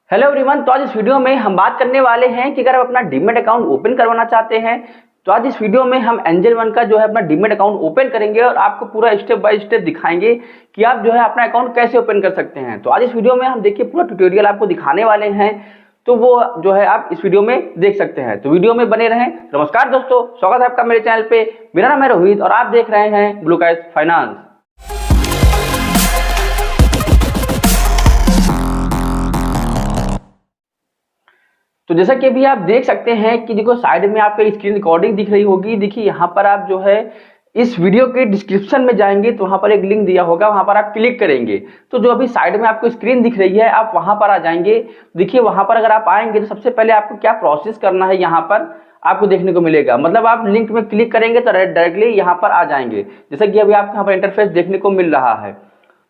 Hello everyone. तो आज इस वीडियो में हम बात करने वाले हैं कि अगर आप अपना डीमैट अकाउंट ओपन करवाना चाहते हैं तो आज इस वीडियो में हम एंजल वन का जो है अपना डीमैट अकाउंट ओपन करेंगे और आपको पूरा स्टेप बाय स्टेप दिखाएंगे कि आप जो है अपना अकाउंट कैसे ओपन कर सकते हैं। तो आज इस वीडियो में हम देखिए पूरा ट्यूटोरियल आपको दिखाने वाले हैं, तो वो जो है आप इस वीडियो में देख सकते हैं, तो वीडियो में बने रहें। नमस्कार दोस्तों, स्वागत है आपका मेरे चैनल पे। मेरा नाम है रोहित और आप देख रहे हैं ब्लू कैश फाइनेंस। तो जैसा कि अभी आप देख सकते हैं कि देखो साइड में आपको स्क्रीन रिकॉर्डिंग दिख रही होगी। देखिए यहाँ पर आप जो है इस वीडियो के डिस्क्रिप्शन में जाएंगे तो वहां पर एक लिंक दिया होगा, वहां पर आप क्लिक करेंगे तो जो अभी साइड में आपको स्क्रीन दिख रही है आप वहां पर आ जाएंगे। देखिए वहां पर अगर आप आएंगे तो सबसे पहले आपको क्या प्रोसेस करना है यहाँ पर आपको देखने को मिलेगा। मतलब आप लिंक में क्लिक करेंगे तो डायरेक्टली यहाँ पर आ जाएंगे, जैसा कि अभी आपको यहाँ पर इंटरफेस देखने को मिल रहा है।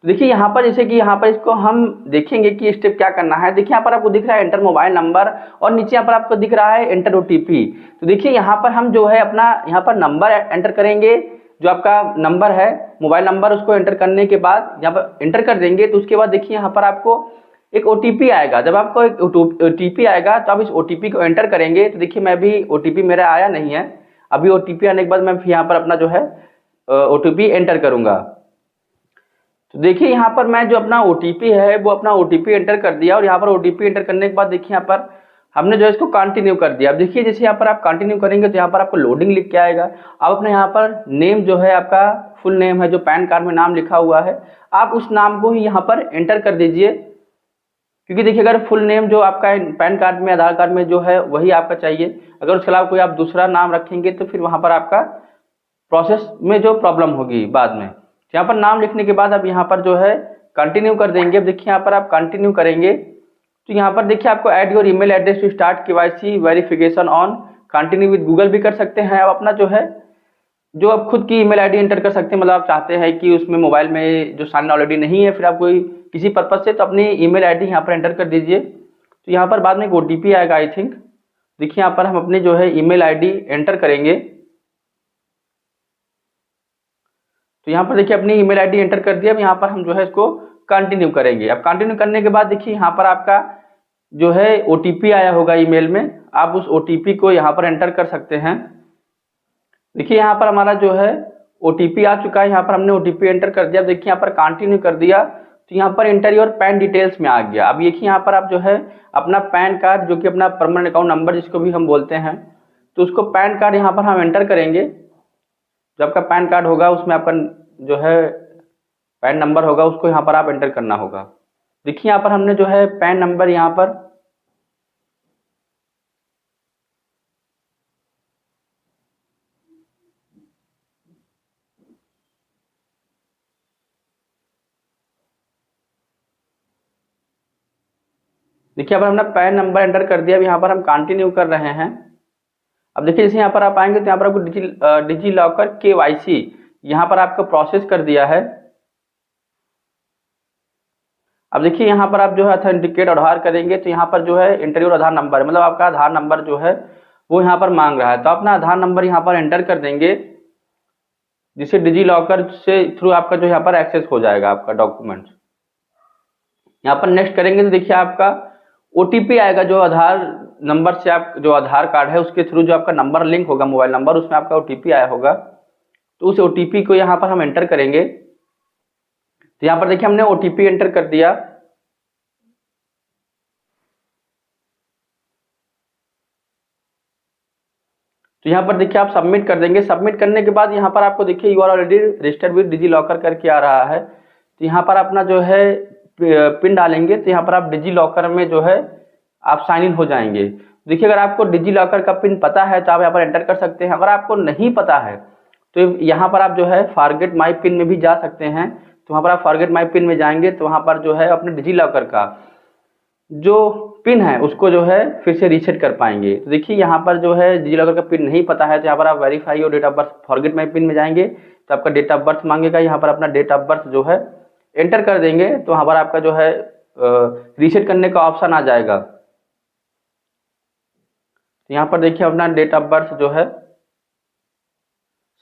तो देखिए यहाँ पर जैसे कि यहाँ पर इसको हम देखेंगे कि स्टेप क्या करना है। देखिए यहाँ पर आपको दिख रहा है एंटर मोबाइल नंबर और नीचे यहाँ पर आपको दिख रहा है एंटर ओटीपी। तो देखिए यहाँ पर हम जो है अपना यहाँ पर नंबर एंटर करेंगे, जो आपका नंबर है मोबाइल नंबर, उसको एंटर करने के बाद यहाँ पर एंटर कर देंगे। तो उसके बाद देखिए यहाँ पर आपको एक ओटीपी आएगा। जब आपको एक ओटीपी आएगा तो आप इस ओटीपी को एंटर करेंगे। तो देखिए मैं भी ओटीपी मेरा आया नहीं है, अभी ओटीपी आने के बाद मैं यहाँ पर अपना जो है ओटीपी एंटर करूंगा। तो देखिए यहाँ पर मैं जो अपना ओटीपी है वो अपना ओटीपी एंटर कर दिया और यहाँ पर ओटीपी एंटर करने के बाद देखिए यहाँ पर हमने जो है इसको कंटिन्यू कर दिया। अब देखिए जैसे यहाँ पर आप कंटिन्यू करेंगे तो यहाँ पर आपको लोडिंग लिख के आएगा। अब अपने यहाँ पर नेम जो है आपका फुल नेम है, जो पैन कार्ड में नाम लिखा हुआ है, आप उस नाम को ही यहाँ पर एंटर कर दीजिए। क्योंकि देखिए अगर फुल नेम जो आपका पैन कार्ड में आधार कार्ड में जो है वही आपका चाहिए, अगर उसके अलावा कोई आप दूसरा नाम रखेंगे तो फिर वहाँ पर आपका प्रोसेस में जो प्रॉब्लम होगी बाद में। यहाँ पर नाम लिखने के बाद अब यहाँ पर जो है कंटिन्यू कर देंगे। अब देखिए यहाँ पर आप कंटिन्यू करेंगे तो यहाँ पर देखिए आपको add your email address to start KYC verification on, continue with Google भी कर सकते हैं। आप अपना जो है जो आप खुद की ईमेल आईडी एंटर कर सकते हैं। मतलब आप चाहते हैं कि उसमें मोबाइल में जो साइन ऑलरेडी नहीं है, फिर आप कोई किसी पर्पज से, तो अपनी ईमेल आईडी यहाँ पर एंटर कर दीजिए। तो यहाँ पर बाद में एक ओटीपी आएगा आई थिंक। देखिए यहाँ पर हम अपनी जो है ईमेल आईडी एंटर करेंगे। तो यहाँ पर देखिए अपनी ईमेल आईडी एंटर कर दिया। अब यहाँ पर हम जो है इसको कंटिन्यू करेंगे। अब कंटिन्यू करने के बाद देखिए यहाँ पर आपका जो है ओटीपी आया होगा ईमेल में, आप उस ओटीपी को यहाँ पर एंटर कर सकते हैं। देखिए यहाँ पर हमारा जो है ओटीपी आ चुका है, यहाँ पर हमने ओटीपी एंटर कर दिया। देखिए यहाँ पर कंटिन्यू कर दिया तो यहाँ पर एंटर योर पैन डिटेल्स में आ गया। अब देखिए यहाँ पर आप जो है अपना पैन कार्ड, जो कि अपना परमानेंट अकाउंट नंबर जिसको भी हम बोलते हैं, तो उसको पैन कार्ड यहाँ पर हम एंटर करेंगे। जो आपका पैन कार्ड होगा उसमें आपका जो है पैन नंबर होगा, उसको यहाँ पर आप एंटर करना होगा। देखिए यहाँ पर हमने जो है पैन नंबर यहाँ पर देखिए यहाँ पर हमने पैन नंबर एंटर कर दिया। अब यहाँ पर हम कंटिन्यू कर रहे हैं। अब देखिए जैसे यहाँ पर आप आएंगे तो यहाँ पर आपको डिजी लॉकर केवाईसी यहाँ पर आपका प्रोसेस कर दिया है। अब देखिए यहाँ पर आप जो है ऑथेंटिकेट आधार करेंगे तो यहाँ पर जो है एंटर योर आधार नंबर, मतलब आपका आधार नंबर जो है वो यहाँ पर मांग रहा है। तो अपना आधार नंबर यहाँ पर एंटर कर देंगे, जिससे डिजी लॉकर से थ्रू आपका जो यहाँ पर एक्सेस हो जाएगा आपका डॉक्यूमेंट। यहाँ पर नेक्स्ट करेंगे तो देखिए आपका ओटीपी आएगा, जो आधार नंबर से आप जो आधार कार्ड है उसके थ्रू जो आपका नंबर लिंक होगा मोबाइल नंबर, उसमें आपका ओटीपी आया होगा। तो उस ओटीपी को यहाँ पर हम एंटर करेंगे। तो यहाँ पर देखिए हमने ओटीपी एंटर कर दिया। तो यहाँ पर देखिए आप सबमिट कर देंगे। सबमिट करने के बाद यहाँ पर आपको देखिए you are already registered with DigiLocker करके आ रहा है। तो यहाँ पर अपना जो है पिन डालेंगे तो यहाँ पर आप डिजी लॉकर में जो है आप साइन इन हो जाएंगे। देखिए अगर आपको डिजी लॉकर का पिन पता है तो आप यहाँ पर एंटर कर सकते हैं। अगर आपको नहीं पता है तो यहाँ पर आप जो है फॉरगेट माई पिन में भी जा सकते हैं। तो वहाँ पर आप फॉरगेट माई पिन में जाएंगे तो वहाँ पर जो है अपने डिजी लॉकर का जो पिन है उसको जो है फिर से रीसेट कर पाएंगे। तो देखिए यहाँ पर जो है डिजी लॉकर का पिन नहीं पता है तो यहाँ पर आप वेरीफाई और date of birth forget my PIN में जाएंगे तो आपका डेट ऑफ बर्थ मांगेगा। यहाँ पर अपना डेट ऑफ बर्थ जो है एंटर कर देंगे तो वहाँ पर आपका जो है रीसेट करने का ऑप्शन आ जाएगा। यहाँ पर देखिए अपना डेट ऑफ बर्थ जो है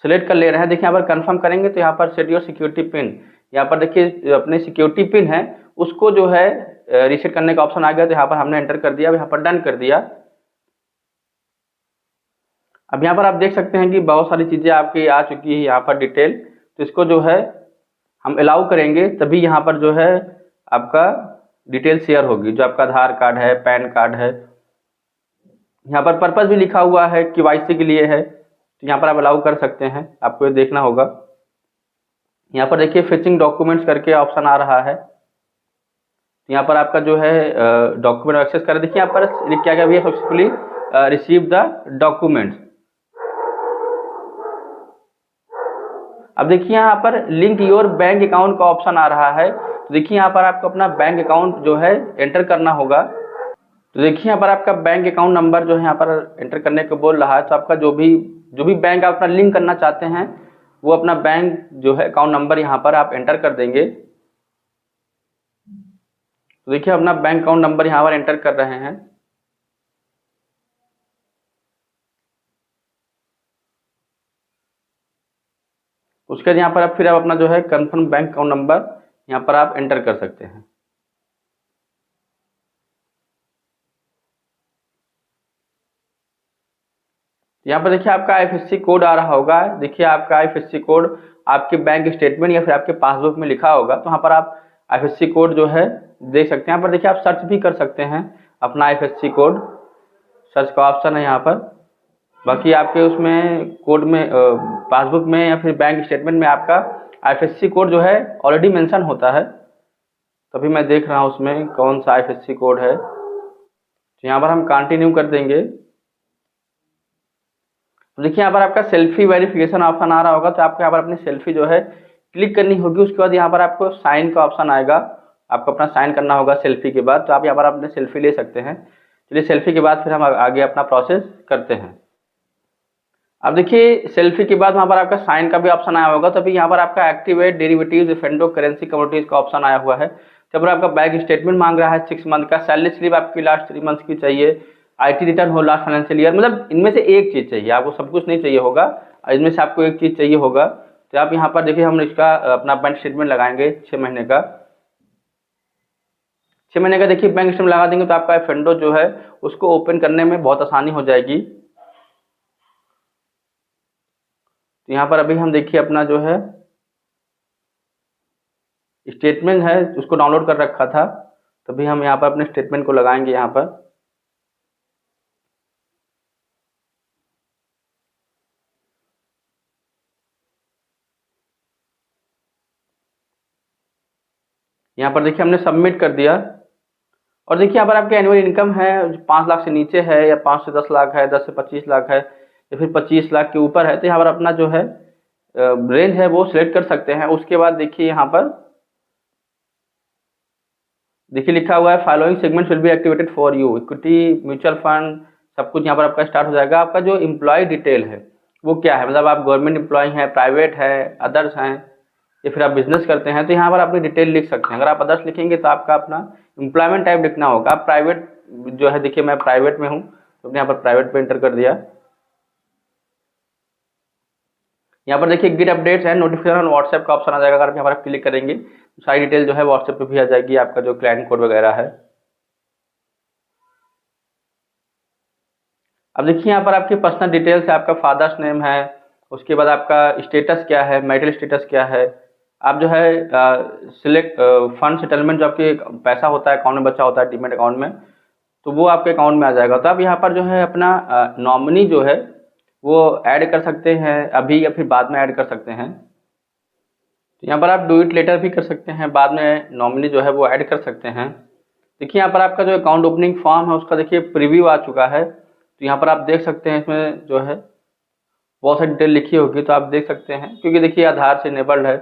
सिलेक्ट कर ले रहे हैं। देखिए यहाँ पर कंफर्म करेंगे तो यहाँ पर सेट योर सिक्योरिटी पिन, यहाँ पर देखिए अपने सिक्योरिटी पिन है उसको जो है रीसेट करने का ऑप्शन आ गया। तो यहाँ पर हमने एंटर कर दिया, अब यहाँ पर डन कर दिया। अब यहाँ पर आप देख सकते हैं कि बहुत सारी चीज़ें आपकी आ चुकी है यहाँ पर डिटेल। तो इसको जो है हम अलाउ करेंगे तभी यहाँ पर जो है आपका डिटेल शेयर होगी। जो आपका आधार कार्ड है, पैन कार्ड है, यहाँ पर पर्पस भी लिखा हुआ है केवाईसी के लिए है। तो यहाँ पर आप अलाउ कर सकते हैं, आपको ये देखना होगा। यहाँ पर देखिए फेचिंग डॉक्यूमेंट्स करके ऑप्शन आ रहा है। तो यहाँ पर आपका जो है डॉक्यूमेंट एक्सेस करें। देखिए यहाँ पर लिख क्या गया भैया, सक्सेसफुली रिसीव द डॉक्यूमेंट्स। अब देखिए यहाँ पर लिंक योर बैंक अकाउंट का ऑप्शन आ रहा है। तो देखिए यहाँ पर आपको अपना बैंक अकाउंट जो है एंटर करना होगा। तो देखिए यहाँ पर आपका बैंक अकाउंट नंबर जो है यहाँ पर एंटर करने को बोल रहा है। तो आपका जो भी बैंक आप अपना लिंक करना चाहते हैं वो अपना बैंक जो है अकाउंट नंबर यहाँ पर आप एंटर कर देंगे। तो देखिए अपना बैंक अकाउंट नंबर यहाँ पर एंटर कर रहे हैं। उसके बाद यहाँ पर आप फिर आप अपना जो है कंफर्म बैंक अकाउंट नंबर यहाँ पर आप एंटर कर सकते हैं। यहाँ पर देखिए आपका आईएफएससी कोड आ रहा होगा। देखिए आपका आईएफएससी कोड आपके बैंक स्टेटमेंट या फिर आपके पासबुक में लिखा होगा। तो यहाँ पर आप आईएफएससी कोड जो है देख सकते हैं। यहाँ पर देखिए आप सर्च भी कर सकते हैं अपना आईएफएससी कोड, सर्च का ऑप्शन है यहाँ पर। बाकी आपके उसमें कोड में पासबुक में या फिर बैंक स्टेटमेंट में आपका आईएफएससी कोड जो है ऑलरेडी मेंशन होता है। तभी मैं देख रहा हूँ उसमें कौन सा आईएफएससी कोड है। तो यहाँ पर हम कंटिन्यू कर देंगे। तो देखिए यहाँ पर आपका सेल्फी वेरिफिकेशन ऑप्शन आ रहा होगा। तो आपको यहाँ पर अपनी सेल्फी जो है क्लिक करनी होगी। उसके बाद यहाँ पर आपको साइन का ऑप्शन आएगा, आपको अपना साइन करना होगा सेल्फी के बाद। तो आप यहाँ पर अपने सेल्फी ले सकते हैं। चलिए सेल्फी के बाद फिर हम आगे अपना प्रोसेस करते हैं। अब देखिए सेल्फी के बाद वहाँ पर आपका साइन का भी ऑप्शन आया होगा। तभी यहाँ पर आपका एक्टिवेट डेरिवेटिव्स इफेंडो करेंसी कमोडिटीज का ऑप्शन आया हुआ है। जब पर आपका बैंक स्टेटमेंट मांग रहा है 6 मंथ का, सैलरी स्लिप आपकी लास्ट 3 मंथ की चाहिए, आईटी रिटर्न हो लास्ट फाइनेंशियल ईयर, मतलब इनमें से एक चीज चाहिए आपको, सब कुछ नहीं चाहिए होगा, इनमें से आपको एक चीज चाहिए होगा। तो आप यहाँ पर देखिए हम इसका अपना बैंक स्टेटमेंट लगाएंगे 6 महीने का। 6 महीने का देखिए बैंक स्टेटमेंट लगा देंगे तो आपका फंडो जो है उसको ओपन करने में बहुत आसानी हो जाएगी। तो यहाँ पर अभी हम देखिए अपना जो है स्टेटमेंट है उसको डाउनलोड कर रखा था। तभी हम यहाँ पर अपने स्टेटमेंट को लगाएंगे यहाँ पर। यहाँ पर देखिए हमने सबमिट कर दिया। और देखिए यहाँ पर आपकी एनुअल इनकम है 5 लाख से नीचे है या 5 से 10 लाख है, 10 से 25 लाख है या फिर 25 लाख के ऊपर है। तो यहाँ पर अपना जो है रेंज है वो सिलेक्ट कर सकते हैं। उसके बाद देखिए यहाँ पर देखिए लिखा हुआ है following segments will be activated for you, equity, mutual fund, सब कुछ यहाँ पर आपका स्टार्ट हो जाएगा। आपका जो एम्प्लॉय डिटेल है वो क्या है, मतलब आप गवर्नमेंट एम्प्लॉय हैं, प्राइवेट है, अदर्स हैं या फिर आप बिजनेस करते हैं। तो यहाँ पर अपनी डिटेल लिख सकते हैं। अगर आप अदर्स लिखेंगे तो आपका अपना एम्प्लॉयमेंट टाइप लिखना होगा। आप प्राइवेट जो है, देखिए मैं प्राइवेट में हूँ तो यहाँ पर प्राइवेट पे एंटर कर दिया। यहाँ पर देखिए get updates and notification on WhatsApp का ऑप्शन आ जाएगा। अगर आप यहाँ पर क्लिक करेंगे तो सारी डिटेल जो है व्हाट्सएप पे भी आ जाएगी, आपका जो क्लाइंट कोड वगैरह है। अब देखिए यहाँ पर आपकी पर्सनल डिटेल्स है, आपका फादर्स नेम है, उसके बाद आपका स्टेटस क्या है, मैरिटल स्टेटस क्या है, आप जो है सिलेक्ट फंड सेटलमेंट, जो आपके पैसा होता है अकाउंट में बचा होता है डीमेट अकाउंट में, तो वो आपके अकाउंट में आ जाएगा। तो आप यहाँ पर जो है अपना नॉमिनी जो है वो ऐड कर सकते हैं अभी या फिर बाद में ऐड कर सकते हैं। तो यहाँ पर आप डू इट लेटर भी कर सकते हैं, बाद में नॉमिनी जो है वो ऐड कर सकते हैं। देखिए यहाँ पर आपका जो अकाउंट ओपनिंग फॉर्म है उसका देखिए प्रीव्यू आ चुका है। तो यहाँ पर आप देख सकते हैं इसमें जो है बहुत सारी डिटेल लिखी होगी, तो आप देख सकते हैं क्योंकि देखिए आधार से इनेबल्ड है।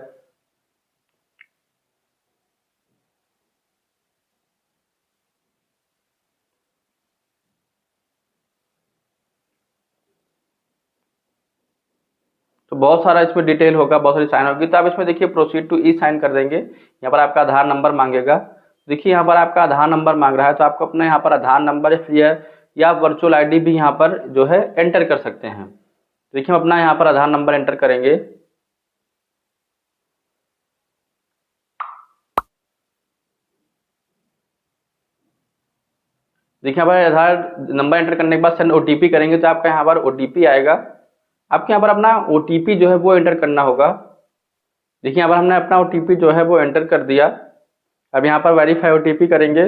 तो बहुत सारा इसमें डिटेल होगा, बहुत सारी साइन होगी। तो आप इसमें देखिए प्रोसीड टू ई साइन कर देंगे। यहाँ पर आपका आधार नंबर मांगेगा। देखिए यहाँ पर आपका आधार नंबर मांग रहा है, तो आपको अपना यहाँ पर आधार नंबर या वर्चुअल आईडी भी यहाँ पर जो है एंटर कर सकते हैं। देखिए हम अपना यहाँ पर आधार नंबर एंटर करेंगे। देखिए यहाँ पर आधार नंबर एंटर करने के बाद सेंड ओटीपी करेंगे तो आपका यहाँ पर ओटीपी आएगा। आपके यहाँ पर अपना ओटीपी जो है वो एंटर करना होगा। देखिए यहाँ पर हमने अपना ओटीपी जो है वो एंटर कर दिया। अब यहाँ पर वेरीफाई ओटीपी करेंगे।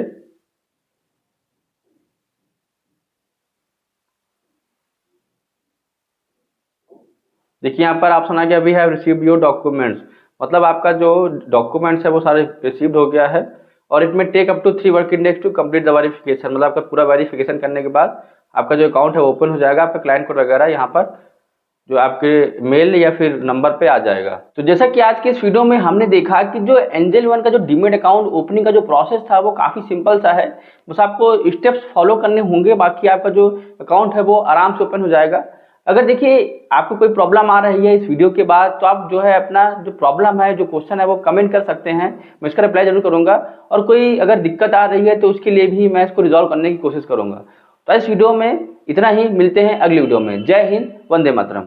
देखिए यहाँ पर ऑप्शन आ गया we have received your documents, मतलब आपका जो डॉक्यूमेंट्स है वो सारे रिसीव्ड हो गया है। और it may take up to 3 working days to complete the verification, मतलब आपका पूरा वेरिफिकेशन करने के बाद आपका जो अकाउंट है ओपन हो जाएगा। आपका क्लाइंट कोड वगैरह यहाँ पर जो आपके मेल या फिर नंबर पे आ जाएगा। तो जैसा कि आज के इस वीडियो में हमने देखा कि जो एंजल वन का जो डीमैट अकाउंट ओपनिंग का जो प्रोसेस था वो काफी सिंपल सा है, बस आपको स्टेप्स फॉलो करने होंगे, बाकी आपका जो अकाउंट है वो आराम से ओपन हो जाएगा। अगर देखिए आपको कोई प्रॉब्लम आ रही है इस वीडियो के बाद तो आप जो है अपना जो प्रॉब्लम है, जो क्वेश्चन है वो कमेंट कर सकते हैं, मैं इसका रिप्लाई जरूर करूंगा। और कोई अगर दिक्कत आ रही है तो उसके लिए भी मैं इसको रिजॉल्व करने की कोशिश करूंगा। तो इस वीडियो में इतना ही, मिलते हैं अगली वीडियो में। जय हिंद, वंदे मातरम।